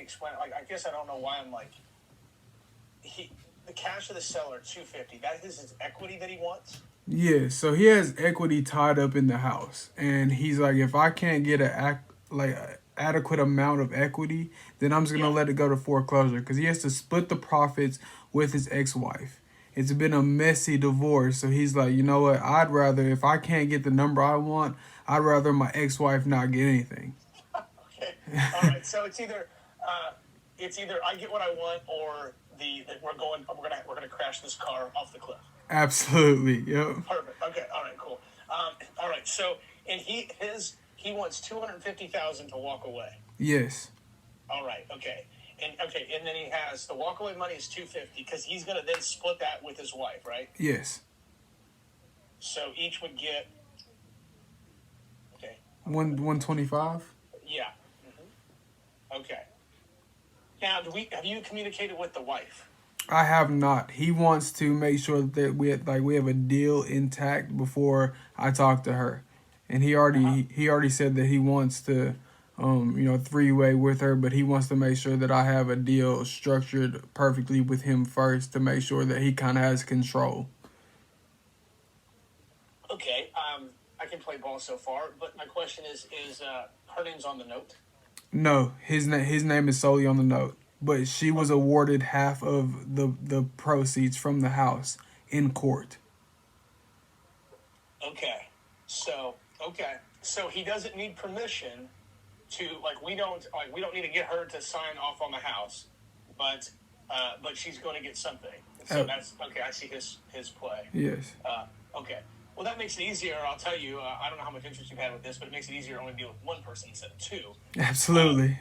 explain. Like, I guess I don't know why I'm like, the cash of the seller, 250. That is his equity that he wants. Yeah, so he has equity tied up in the house, and he's like, if I can't get a adequate amount of equity, then I'm just gonna Yeah. let it go to foreclosure because he has to split the profits with his ex-wife. It's been a messy divorce, so he's like, you know what? I'd rather if I can't get the number I want, I'd rather my ex-wife not get anything. Okay. All right. So it's either I get what I want or we're gonna crash this car off the cliff. Absolutely, yep. Perfect. Okay. All right. Cool. All right. So and he wants 250,000 to walk away. Yes, All right. Okay. And then he has the walkaway money is 250 because he's gonna then split that with his wife, right? yes. So each would get okay. 125. Yeah. Okay. Now, have you communicated with the wife? I have not. He wants to make sure that we have a deal intact before I talk to her, and Uh-huh. he already said that he wants to, three-way with her, but he wants to make sure that I have a deal structured perfectly with him first to make sure that he kind of has control. Okay. I can play ball so far, but my question is her name's on the note? No, his name is solely on the note, but she was Okay. awarded half of the proceeds from the house in court. Okay. So okay. So he doesn't need permission to we don't need to get her to sign off on the house, but she's going to get something. So Uh, that's okay. I see his play. yes, Okay. Well, that makes it easier. I'll tell you. I don't know how much interest you've had with this, but it makes it easier to only deal with one person instead of two. Um, absolutely.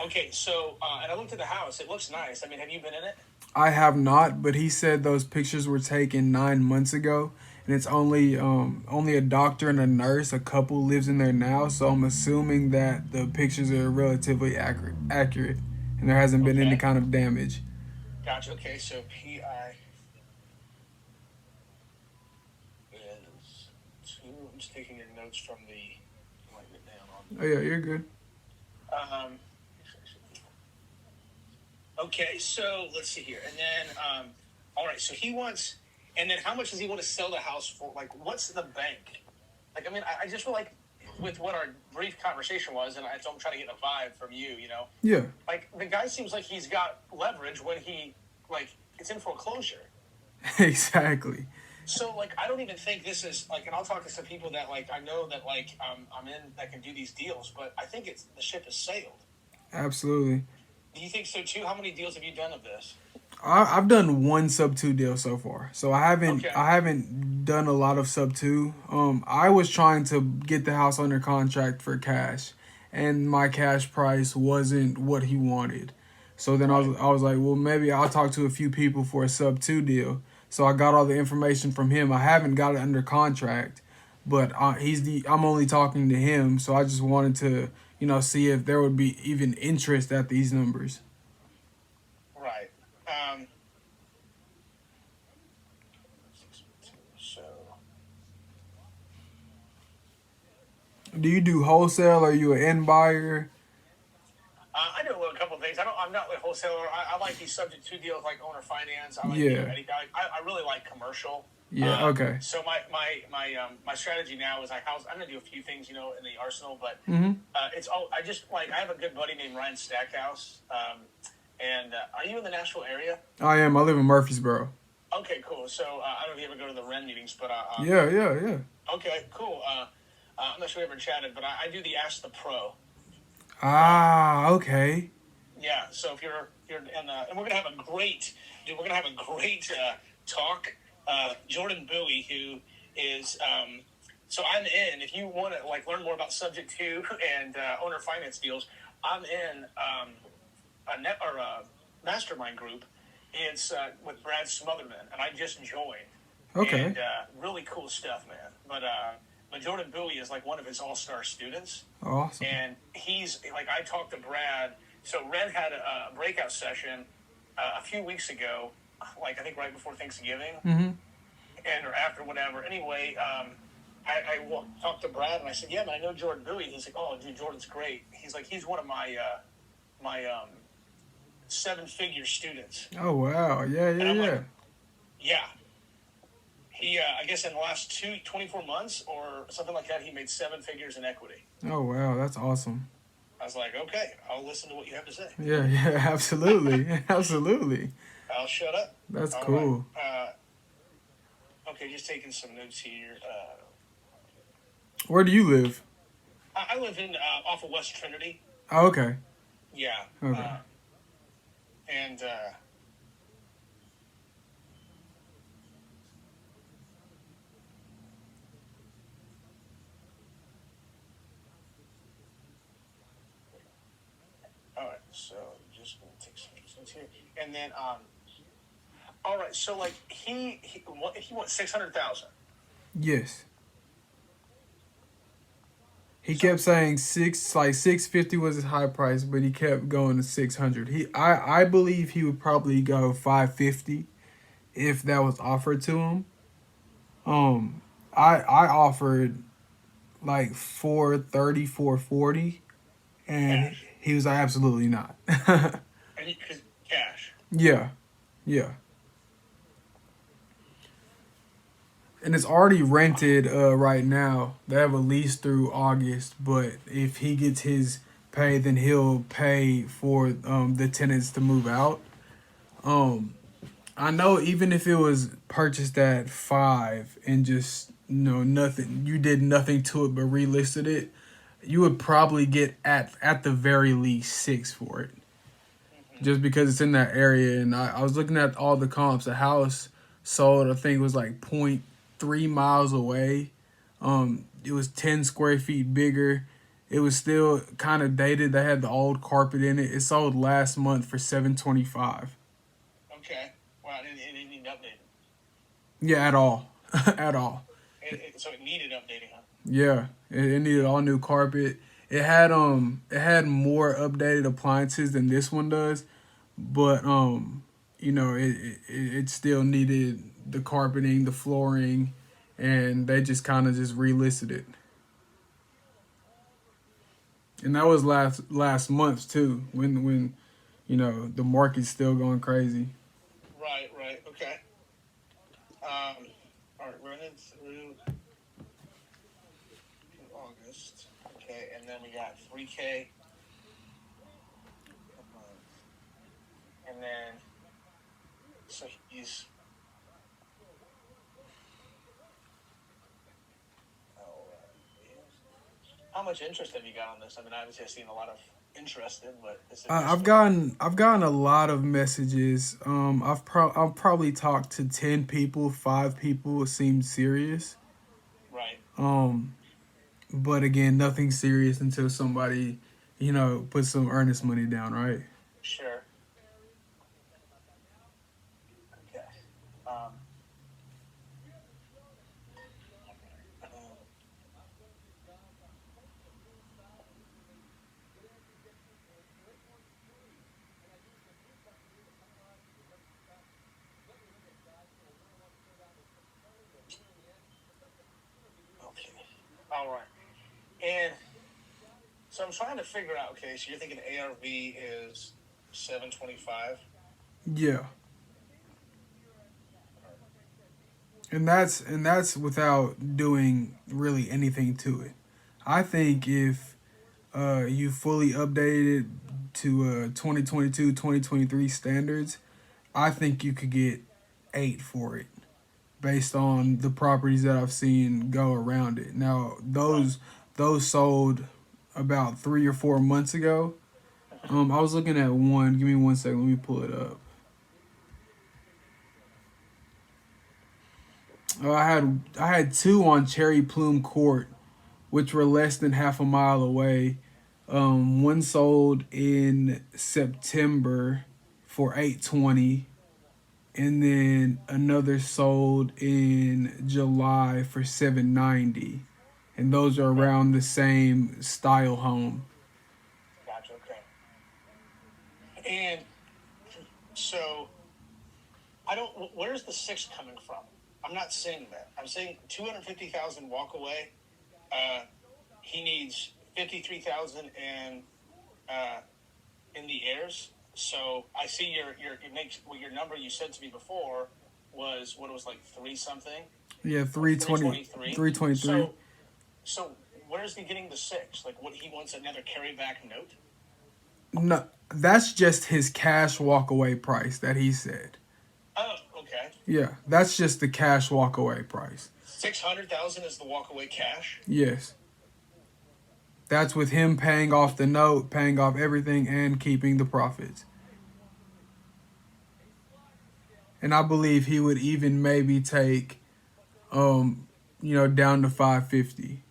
okay. So, and I looked at the house. It looks nice. I mean, have you been in it? I have not, but he said those pictures were taken 9 months ago, and it's only a doctor and a nurse. A couple lives in there now, so I'm assuming that the pictures are relatively accurate, and there hasn't been any Okay. kind of damage. Gotcha. Okay. So PI is two. I'm just taking your notes from the. Write it down Oh yeah, you're good. on. Okay. So let's see here, and then all right. So he wants, and then how much does he want to sell the house for? Like, what's the bank? Like, I mean, I just feel like with what our brief conversation was, and so I'm trying to get a vibe from you. You know, Yeah, like the guy seems like he's got leverage when it's in foreclosure. exactly. So like I don't even think this is like, and I'll talk to some people that like I know that like I'm in that can do these deals, but I think it's the ship has sailed. Absolutely. Do you think so too? How many deals have you done of this? I've done one sub two deal so far, so Okay, I haven't done a lot of sub two. I was trying to get the house under contract for cash, and my cash price wasn't what he wanted. So then right. I was like, well, maybe I'll talk to a few people for a sub two deal. So I got all the information from him. I haven't got it under contract, but I'm only talking to him. So I just wanted to see if there would be even interest at these numbers. Right. Um, so Do you do wholesale? Or are you an end buyer? I do a couple of things. I'm not like wholesaler. I like these subject to deals like owner finance. I like Yeah. anything. I really like commercial. Yeah. Okay. So my strategy now is I'm gonna do a few things in the arsenal, but Mhm. it's all I just like. I have a good buddy named Ryan Stackhouse. And are you in the Nashville area? I am. I live in Murfreesboro. Okay, cool. So I don't know if you ever go to the REN meetings, but Yeah. Yeah. Yeah. okay, cool. I'm not sure we ever chatted, but I do the Ask the Pro. Um, Ah. Okay. yeah. So if you're and we're gonna have a great dude. We're gonna have a great talk. Jordan Bowie, who is so I'm in. If you want to like learn more about Subject to and owner finance deals, I'm in a net or a mastermind group. It's with Brad Smotherman, and I just joined, Okay. and really cool stuff, man. But Jordan Bowie is like one of his all-star students, Awesome. and he's like I talked to Brad. So Red had a breakout session a few weeks ago, like I think right before Thanksgiving, Mhm. and or after whatever. Anyway, talked to Brad and I said, "Yeah, man, I know Jordan Bowie." He's like, "Oh, dude, Jordan's great." He's like, "He's one of my seven-figure students. Oh wow. Yeah, yeah, And I'm like, yeah. yeah. He, I guess in the last 24 months or something like that, he made seven figures in equity. Oh wow, that's awesome. I was like, okay, I'll listen to what you have to say. Yeah, yeah, absolutely. Absolutely. I'll shut up. That's All right. cool. Okay, just taking some notes here. Where do you live? I live in off of West Trinity. Oh, okay. Yeah. Okay. And all right, so just gonna take some notes here, and then all right, so like he wants 600,000. Yes. He So kept saying 650 was his high price, but he kept going to 600. I believe he would probably go 550 if that was offered to him. Um, I offered like 430, 440, and cash, he was like, absolutely not. and because cash. Yeah, yeah. And it's already rented right now. They have a lease through August, but if he gets his pay, then he'll pay for the tenants to move out. Um, I know even if it was purchased at 5 and just nothing, you did nothing to it but relisted it, you would probably get at the very least 6 for it, Mm-hmm. just because it's in that area. And I was looking at all the comps. The house sold, I think it was like point 3 miles away. It was 10 square feet bigger. It was still kind of dated. They had the old carpet in it. It sold last month for 725. Okay. Wow, it didn't need updating. Yeah, at all, at all. So it needed updating, huh? Yeah, it needed all new carpet. It had more updated appliances than this one does, but it still needed the carpeting, the flooring, and they just kind of just relisted it. And that was last month too, when the market's still going crazy. Right, right. Okay. All right, running through August. Okay, and then we got 3K a month. And then, so he's, oh, how much interest have you got on this? I mean, obviously I've seen a lot of interest in, but is it just I've gotten a lot of messages. I've probably talked to 10 people. 5 people seemed serious. right? Um, but again, nothing serious until somebody, puts some earnest money down, right? Sure. Okay. Um, um, okay. All right. And so I'm trying to figure out. Okay, so you're thinking ARV is 725. Yeah, and that's without doing really anything to it. I think if you fully updated to 2022 2023 standards, I think you could get 8 for it based on the properties that I've seen go around it. Now Right. those sold about 3 or 4 months ago. I was looking at one. Give me 1 second. Let me pull it up. I had two on Cherry Plume Court, which were less than half a mile away. One sold in September for 820, and then another sold in July for 790, and those are Okay. around the same style home. Gotcha. Okay. And so I don't. Where's the six coming from? I'm not saying that. I'm saying 250,000 walk away. Uh, he needs 53,000 and in the heirs. So I see your number you said to me before was what, it was like three something. Yeah, Like 323. 323. So where's he getting the six? Like, what, he wants another carryback note? No, that's just his cash walkaway price that he said. Oh, okay. Yeah, that's just the cash walkaway price. 600,000 is the walkaway cash. Yes. That's with him paying off the note, paying off everything, and keeping the profits. And I believe he would even maybe take, down to 550.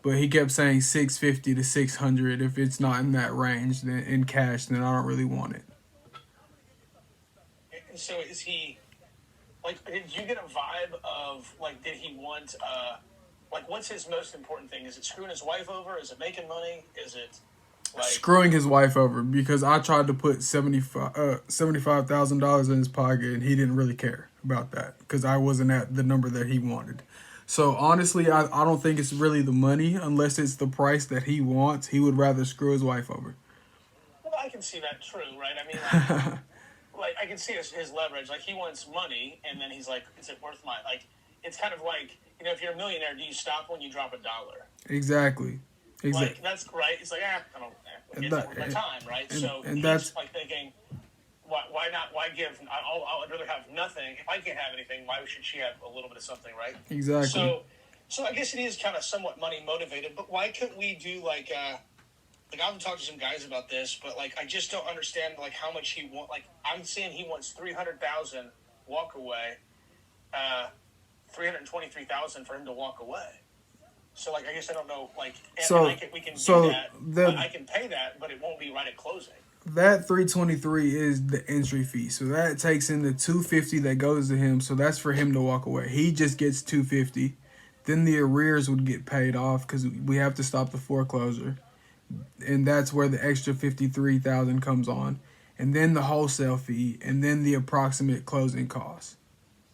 But he kept saying 650 to 600. If it's not in that range, then in cash, then I don't really want it. So is he, like, did you get a vibe of, like, did he want, like, what's his most important thing? Is it screwing his wife over? Is it making money? Is it, like, screwing his wife over? Because I tried to put $75,000 in his pocket, and he didn't really care about that because I wasn't at the number that he wanted. So honestly, I don't think it's really the money unless it's the price that he wants. He would rather screw his wife over. well, I can see that true, right? I mean, like I can see his leverage. Like, he wants money, and then he's like, is it worth my, like, it's kind of like, if you're a millionaire, do you stop when you drop $1? Exactly. Like, that's right. It's like, I don't, it's not worth my time, right? So he's that's like thinking, why not? Why give? I'd rather have nothing. If I can't have anything, why should she have a little bit of something, right? exactly. So I guess it is kind of somewhat money motivated. But why couldn't we do like I've talked to some guys about this, but like I just don't understand like how much he want. Like, I'm saying he wants 300,000 walk away, 323,000 for him to walk away. So like I guess I don't know. Like, we can do that. But I can pay that, but it won't be right at closing. That 323 is the entry fee. So that takes in the 250 that goes to him. So that's for him to walk away. He just gets 250. Then the arrears would get paid off because we have to stop the foreclosure. And that's where the extra 53,000 comes on. And then the wholesale fee, and then the approximate closing costs.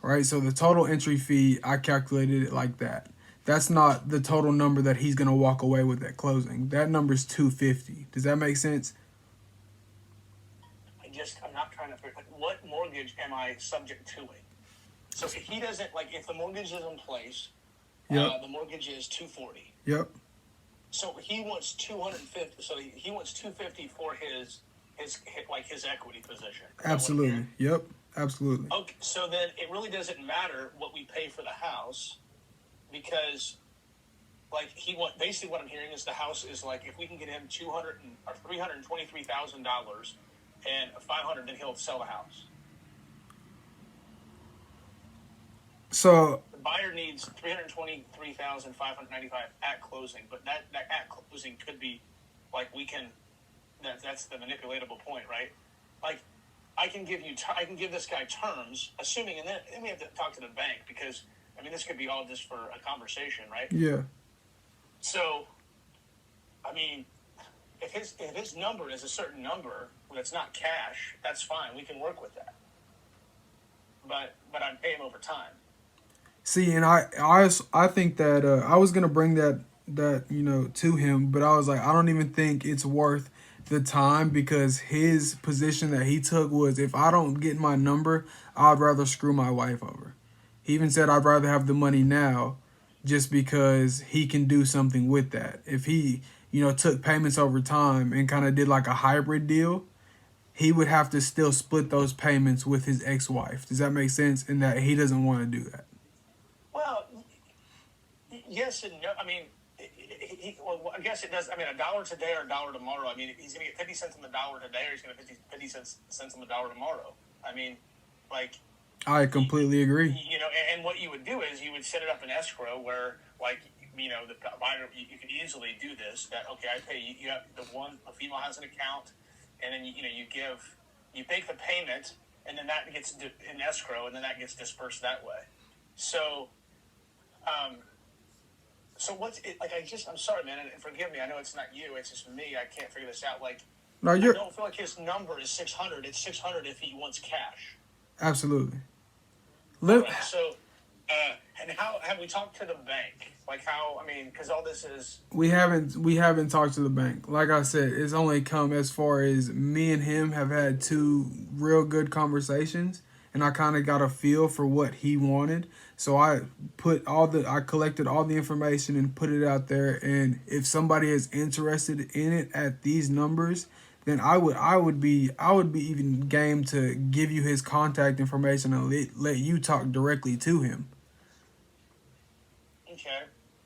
Right? So the total entry fee, I calculated it like that. That's not the total number that he's going to walk away with at closing. That number is 250. Does that make sense? I'm not trying to figure, like, what mortgage am I subject to it? So if he doesn't, like, if the mortgage is in place, the mortgage is 240. Yep. So he wants 250. So he wants 250 for his equity position. Absolutely. Yep. Absolutely. Okay. So then it really doesn't matter what we pay for the house, because like basically what I'm hearing is the house is like, if we can get him $323,000 and 500, then he'll sell the house. So the buyer needs 323,595 at closing, but that at closing could be like, that's the manipulatable point, right? Like, I can give this guy terms, assuming, and then we have to talk to the bank, because I mean this could be all just for a conversation, right? Yeah. So, I mean, if his number is a certain number that's not cash, that's fine. We can work with that. But I'd pay him over time. See, and I think that I was gonna bring that to him, but I was like, I don't even think it's worth the time, because his position that he took was, if I don't get my number, I'd rather screw my wife over. He even said, I'd rather have the money now, just because he can do something with that. If he took payments over time and kind of did like a hybrid deal, he would have to still split those payments with his ex-wife. Does that make sense? In that he doesn't want to do that. Well, yes and no. I mean, I guess it does. I mean, $1 today or $1 tomorrow. I mean, he's going to get 50 cents on the dollar today, or he's going to get 50 cents on the dollar tomorrow. I mean, like, I completely agree. And what you would do is you would set it up in escrow where, like, the buyer, you could easily do this. That, okay, I pay you. You have the female has an account, and then you make the payment, and then that gets in escrow, and then that gets dispersed that way. So, what's it like? I'm sorry, man, and forgive me. I know it's not you. It's just me. I can't figure this out. Like, I don't feel like his number is 600. It's 600 if he wants cash. Absolutely. Right, so And how have we talked to the bank? Like how? I mean, because all this is. We haven't talked to the bank. Like I said, it's only come as far as me and him have had two real good conversations, and I kind of got a feel for what he wanted. So I collected all the information and put it out there. And if somebody is interested in it at these numbers, then I would be even game to give you his contact information and let you talk directly to him Okay.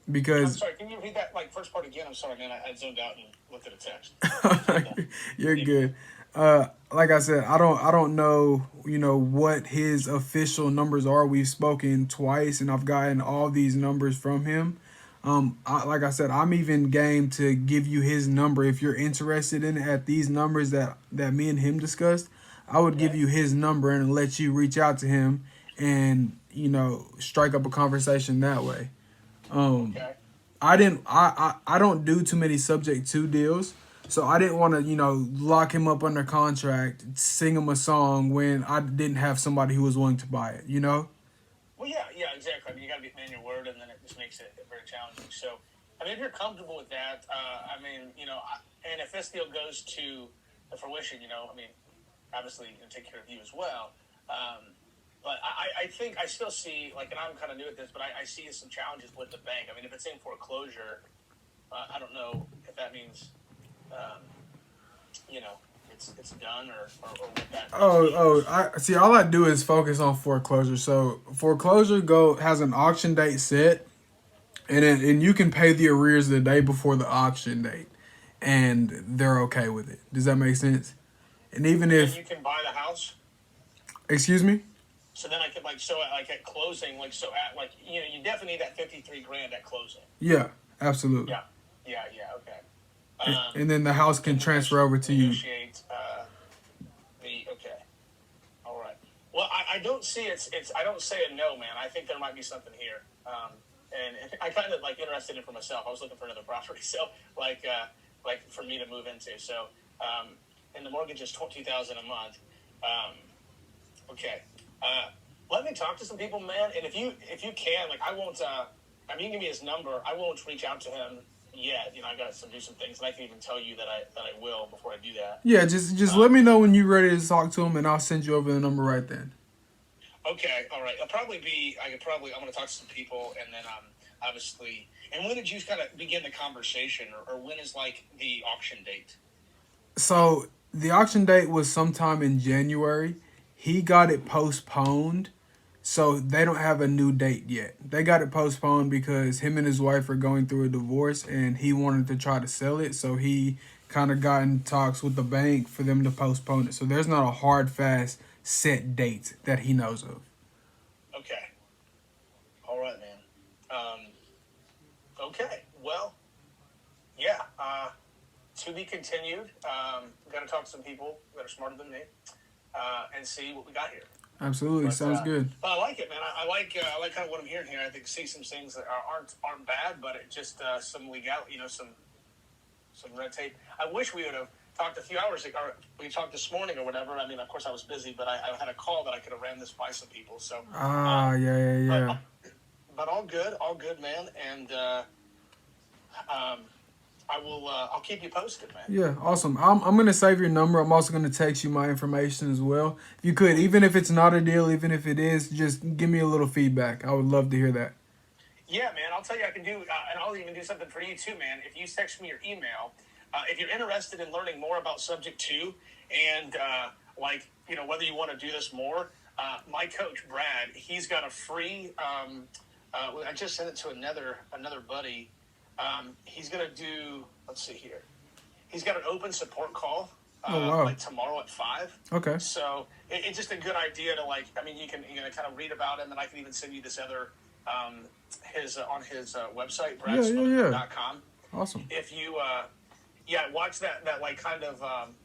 I'm because sorry. Can you read that like first part again? I'm sorry, man. I zoned out and looked at a text. you're Email. good. Like I said, I don't know, what his official numbers are. We've spoken twice, and I've gotten all these numbers from him. Like I said, I'm even game to give you his number if you're interested in it at these numbers that me and him discussed. I would give Okay. you his number and let you reach out to him and strike up a conversation that way. Um, Okay. I don't do too many subject to deals. So I didn't want to, lock him up under contract, sing him a song when I didn't have somebody who was willing to buy it, you know? Well, yeah, yeah, exactly. I mean, you got to be man your word, and then it just makes it very challenging. So, I mean, if you're comfortable with that, I mean, and if this deal goes to the fruition, I mean, obviously, take care of you as well. But I think I still see, like, and I'm kind of new at this, but I see some challenges with the bank. I mean, if it's in foreclosure, I don't know if that means, um, you know, it's done or what that Oh, means. I see. All I do is focus on foreclosure. So foreclosure go has an auction date set, and you can pay the arrears the day before the auction date, and they're okay with it. Does that make sense? And even And then if, you can buy the house. excuse me, So then I could like at closing, like so at like you definitely need that 53 grand at closing. yeah, absolutely. Yeah, yeah, okay. And then the house You can can transfer over to you. negotiate the okay. All right. Well, I don't see it's I don't say a no, man. I think there might be something here. And I kind of like interested in it for myself. I was looking for another property, so like for me to move into. So and the mortgage is 22,000 a month. Um, okay. Let me talk to some people, man. And if you can, like I won't. I mean, you can give me his number. I won't reach out to him yet. I got to do some things, and I can even tell you that I will before I do that. Yeah, just let Um, me know when you're ready to talk to him, and I'll send you over the number right then. okay, all right. I'm going to talk to some people, and then obviously. And when did you kind of begin the conversation, or when is like the auction date? So the auction date was sometime in January. He got it postponed, so they don't have a new date yet. They got it postponed because him and his wife are going through a divorce, and he wanted to try to sell it. So he kind of got in talks with the bank for them to postpone it. So there's not a hard, fast, set date that he knows of. Okay, all right, man. Okay, well, yeah. To be continued. Got to talk to some people that are smarter than me, and see what we got here. Absolutely, sounds good. But I like it, man. I like kind of what I'm hearing here. I think see some things that aren't bad, but it just some legality, some red tape. I wish we would have talked a few hours ago. Or we talked this morning or whatever. I mean, of course I was busy, but I had a call that I could have ran this by some people. So, Ah, yeah, yeah, yeah. but but all good, man. And um, I will. I'll keep you posted, man. Yeah, awesome. I'm gonna save your number. I'm also gonna text you my information as well. If you could, even if it's not a deal, even if it is, just give me a little feedback. I would love to hear that. Yeah, man. I'll tell you, I can do, and I'll even do something for you too, man. If you text me your email, if you're interested in learning more about Subject 2 and whether you want to do this more, my coach Brad, he's got a free. I just sent it to another buddy. He's gonna do. Let's see here. He's got an open support call. Oh wow. Like tomorrow at 5. Okay. So it's just a good idea to like. I mean, you can kind of read about him, and I can even send you this other his on his website Yeah, yeah, yeah. bradspoken.com. Awesome. If you watch that like kind of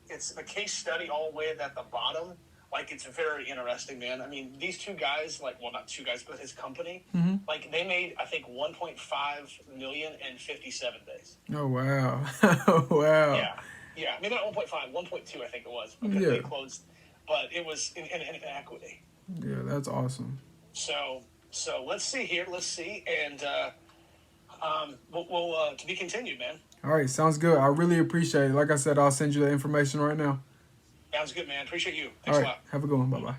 it's the case study all the way at the bottom. Like it's very interesting, man. I mean, these two guys, like, well, not two guys, but his company, like they made I think 1.5 million in 57 days. Oh wow. Wow. Yeah. Maybe not 1.5, 1.2, I think it was because Yeah. they closed, but it was in equity. Yeah, that's awesome. So So let's see here. Let's see, and we'll to be continued, man. All right, sounds good. I really appreciate it. Like I said, I'll send you the information right now. Sounds good, man. Appreciate you. All Thanks a right, lot. have a good one. Bye bye.